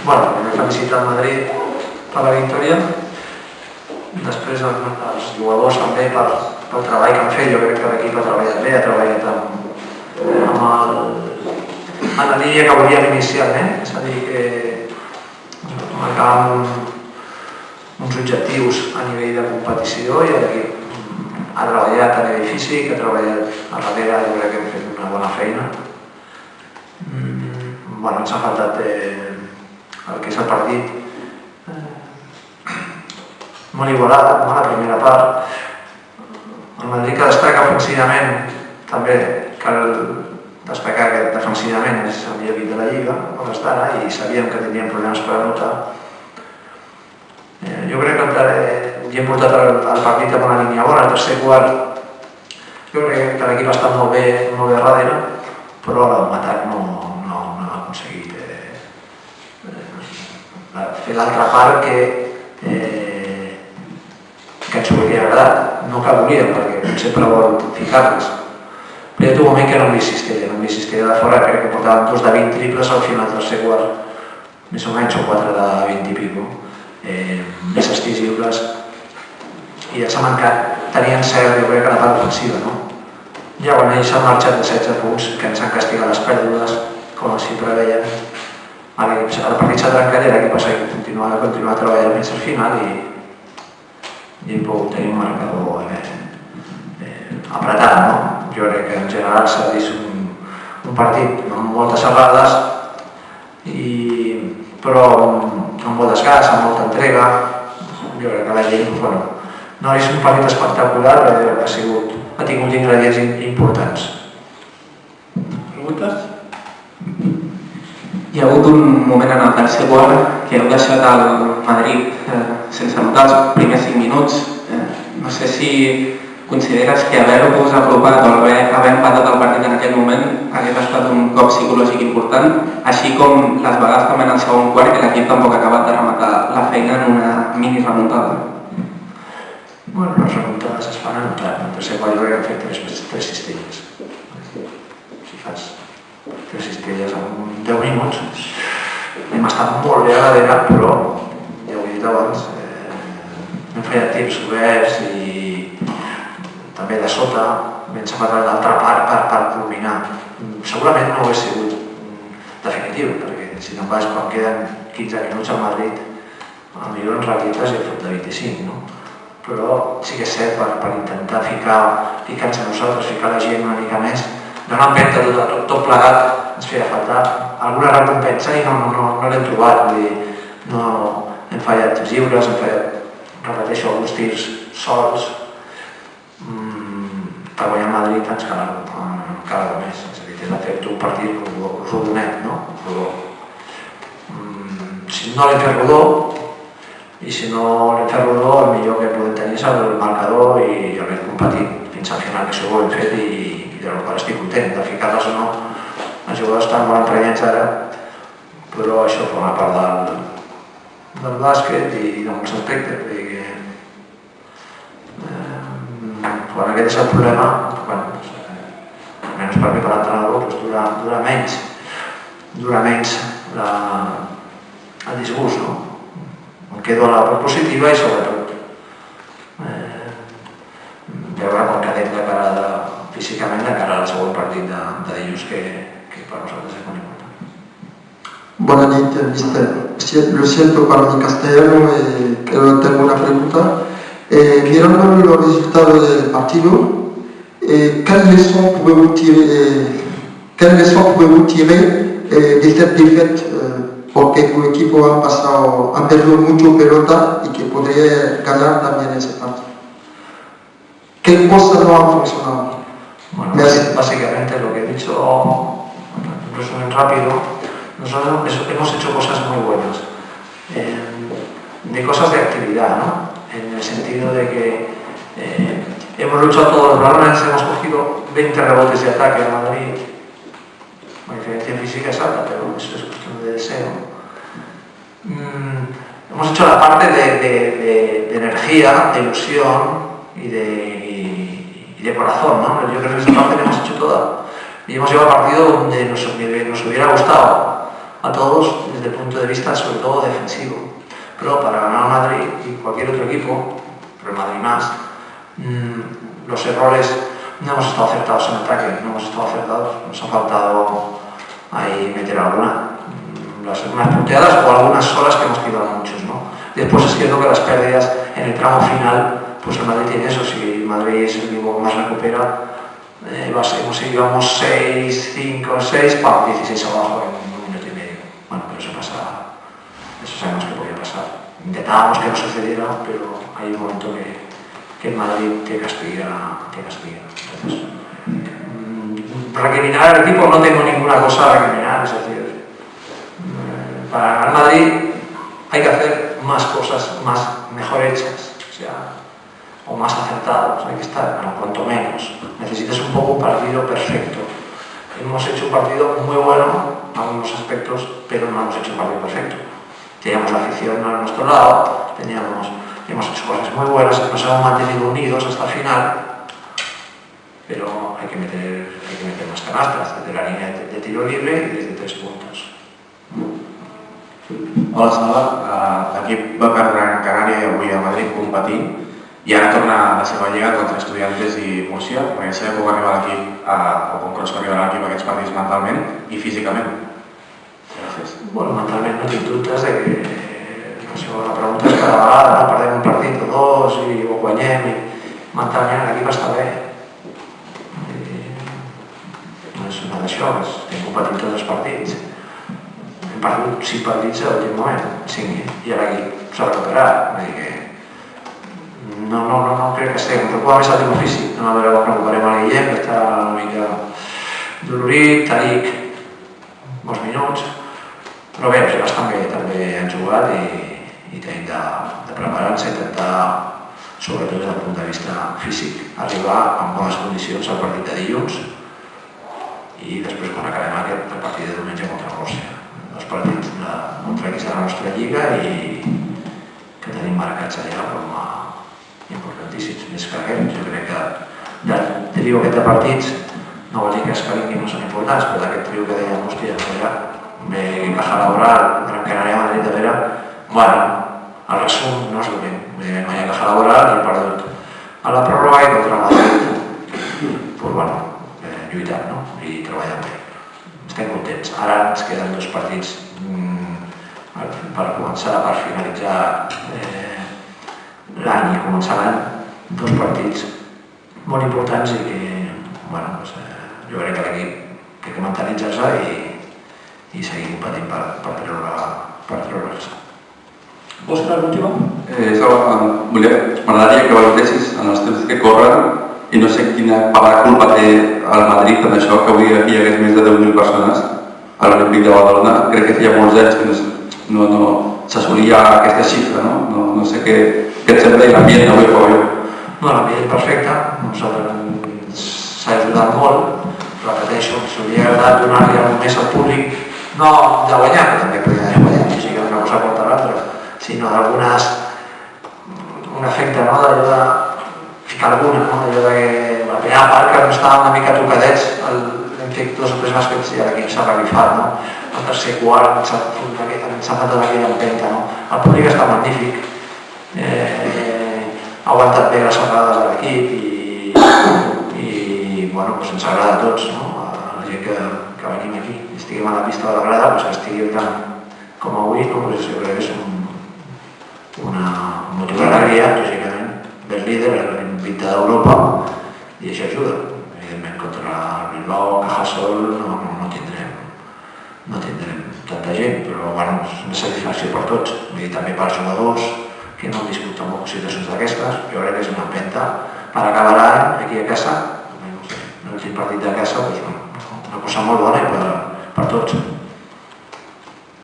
bueno, primer felicitar el Madrid per la victòria, després els jugadors també pel treball que han fet. Jo crec que l'equip ha treballat bé, ha treballat en la línia que volíem inicialment, és a dir, que marcàvem uns objectius a nivell de competició i l'equip ha treballat a nivell físic, ha treballat a darrere, jo crec que hem fet una bona feina. Bueno, ens ha faltat el que és el partit molt igualat, la primera part. El Madrid que destaca ofensivament, també cal destacar que defensivament és el millor equip de la Lliga, on està ara, i sabíem que tindríem problemes per anotar. Jo crec que hem portat el partit amb una línia bona, el tercer quart. Jo crec que l'equip ha estat molt bé darrere, però l'atac no ha aconseguit fer l'altra part que ens hauria agradat. No que volíem, perquè sempre vol ficar-les. Però hi ha un moment que no hem vist Cistella de fora, crec que portaven 2 de 20 triples al final del tercer quart, més o menys, o 4 de 20 i pico, més estigibles, i ens ha mancat. Tenien cert, jo crec que la part ofensiva, no? Ja quan ells han marxat de 16 punts, que ens han castigat les pèrdues, com així preveien, el partit s'ha trencat i l'equip ha continuat treballant fins al final i hem pogut tenir un marcador apretat, no? Jo crec que en general s'ha vist un partit amb moltes errades, però amb molt desgast, amb molta entrega. Jo crec que la gent no és un partit espectacular, però ha tingut ingredients importants. Preguntes? Hi ha hagut un moment en el tercer quart que heu deixat el Madrid sense anotar els primers 5 minuts. No sé si consideres que haver-vos apropat o haver empatat el partit en aquell moment hagués estat un cop psicològic important, així com les vegades també en el segon quart que l'equip tampoc ha acabat de rematar la feina en una mini remuntada. Bueno, les remuntades es fan en el tercer quart. Jo crec que hem fet 3 cistelles. Si fas 3 cistelles en 10 minuts, hem estat molt bé a darrere, però ja ho he dit abans, hem fallat tirs oberts i també de sota, ben separat l'altra part per culminar. Segurament no ho hauria sigut definitiu, perquè si te'n vas quan queden 15 minuts al Madrid, potser en realitat ja fot de 25, no? Però sí que és cert, per intentar ficar-nos a nosaltres, ficar la gent una mica més, no empenta tot plegat, ens feia falta alguna recompensa i no l'hem trobat. No hem fallat tirs lliures, hem fallat, repeteixo, alguns tirs sols. Per guanyar a Madrid ens cal més, és a dir, tens de fer-te un partit rodonet, no? Si no l'hem fet rodó, i si no l'hem fet rodó, el millor que podem tenir és el marcador i haver competit fins al final, que això ho hem fet i de la qual estic content. De ficar-les o no, els jugadors estan molt emprenyats ara, però això forma part del bàsquet i de molts aspectes. Vull dir que quan aquest és el problema, almenys per mi, per l'entrenador, dura menys el disgust, no? Em quedo a la part positiva i sobretot veure com quedem físicament de cara al segon partit de dilluns, que per nosaltres és molt important. Buenas noches, mister. Lo siento para mi castellano, pero tengo una pregunta. Mirando los resultados del partido, ¿quelle leçon pouvez-vous tirer de cette défaite? Porque tu equipo han perdido mucho pelota y que podría ganar también ese partido. ¿Qué cosas no han funcionado? Bueno, básicamente lo que he dicho, en resumen rápido, nosotros hemos hecho cosas muy buenas, de cosas de actividad, ¿no? En el sentido de que hemos luchado todos los balones, hemos cogido 20 rebotes de ataque a Madrid. La diferencia física es alta, pero eso es cuestión de deseo. Hemos hecho la parte de energía, de ilusión y de corazón, ¿no? Yo creo que esa parte la hemos hecho toda. Y hemos llevado a partido donde nos hubiera gustado a todos desde el punto de vista sobre todo defensivo. Pero para ganar a Madrid y cualquier otro equipo, pero el Madrid más, los errores, no hemos estado acertados en ataque, no hemos estado acertados, nos ha faltado ahí meter algunas punteadas o algunas solas que hemos tirado muchos, ¿no? Después es cierto que las pérdidas en el tramo final, pues el Madrid tiene eso. Si el Madrid es el equipo que más recupera, íbamos 6, 5, 6, 16 abajo en 1 minuto y medio. Bueno, pero eso pasa, eso sabemos que podía pasar. Intentábamos que no sucediera, pero hay un momento que el Madrid te castiga. Entonces, recriminar al equipo no tengo ninguna cosa a recriminar, es decir, para ganar Madrid hay que hacer más cosas, mejor hechas, o más acertados, hay que estar, cuanto menos. Necesitas un poco un partido perfecto. Hemos hecho un partido muy bueno en algunos aspectos, pero no hemos hecho un partido perfecto. Teníamos la afición a nuestro lado, hemos hecho cosas muy buenas, nos hemos mantenido unidos hasta el final, pero hay que meter más canastas desde la línea de tiro libre y desde 3 puntos. Hola, Salva. L'equip va perdre en Canària i avui a Madrid competint i ara torna a la seva lliga contra Estudiantes i Múrcia. Perquè saber com arriba l'equip o com creus que arribarà l'equip a aquests partits mentalment i físicament. Gràcies. Bueno, mentalment no tinc dubtes de que la pregunta és cada vegada, perdem un partit o dos i ho guanyem i mentalment l'equip està bé. No és una d'això, hem competit tots els partits. Hem perdut 5 partits a l'últim moment, 5, i ara l'equip s'ha recuperat. Vull dir que no crec que estem. Em preocupa més el tema físic. A veure quan recuperem el Guillem, que està una mica dolorit, Tariq, molts minuts. Però bé, els joves també han jugat i tenim de preparar-nos i intentar, sobretot des del punt de vista físic, arribar en bones condicions al partit de dilluns i després quan acabem aquest el partit de diumenge contra Múrcia. 2 partits contra equips de la nostra lliga i que tenim marcats allà com a importantíssims. Més que aquest, jo crec que del trio aquest de partits no vol dir que els que vinguin no són importants, però d'aquest trio que dèiem, hòstia, ve Caja Laboral, Gran Canària, Madrid, de Vera, bueno, el resum no és dolent. Vam guanyar Caja Laboral i hem perdut a la pròrroga i contra el Madrid. Doncs bueno, lluitant, no? I treballant bé. Estem contents. Ara ens queden 2 partits per començar, per finalitzar l'any i començar l'any, 2 partits molt importants i que, bueno, jo crec que l'equip té que mentalitzar-se i seguir competint per treure-se. Vols fer l'última? M'agradaria que valoréssis en els temps que corren i no sé quina part de culpa té el Madrid en això, que avui aquí hi hagués més de 10.000 persones a l'Olímpic de Badalona. Crec que feia molts anys que no s'assolia aquesta xifra, no? No sé què et sembla i l'ambient avui com jo. No, l'ambient és perfecte, nosaltres s'ha ajudat molt, repeteixo, s'hauria agradat donar-li alguna més al públic, no de guanyar, que també podria haver guanyat, així que una cosa porta l'altra, sinó d'algunes, un efecte, no?, d'allò de ficar alguna, no?, d'allò que la primera part que no estava una mica tocadets, hem fet 2 o 3 bàsquets i l'equip s'ha revifat, no?, el tercer quart ens ha faltat aquella empenta, no?, el públic està magnífic, ha aguantat bé les errades de l'equip i bueno, ens agrada a tots, no?, a la gent que venim aquí, estiguem a la pista de la grada, que estigui tant com avui, jo crec que és un motiu d'alegria, lògicament, del líder, l'invita d'Europa, i això ajuda. Evidentment, contra el Bilbao, Cajasol, no tindrem tanta gent, però bueno, és una satisfacció per tots, també per als jugadors que no han viscut tampoc situacions d'aquestes. Jo crec que és una empenta per acabar l'any aquí a casa, l'últim partit de casa, una cosa molt bona per tots.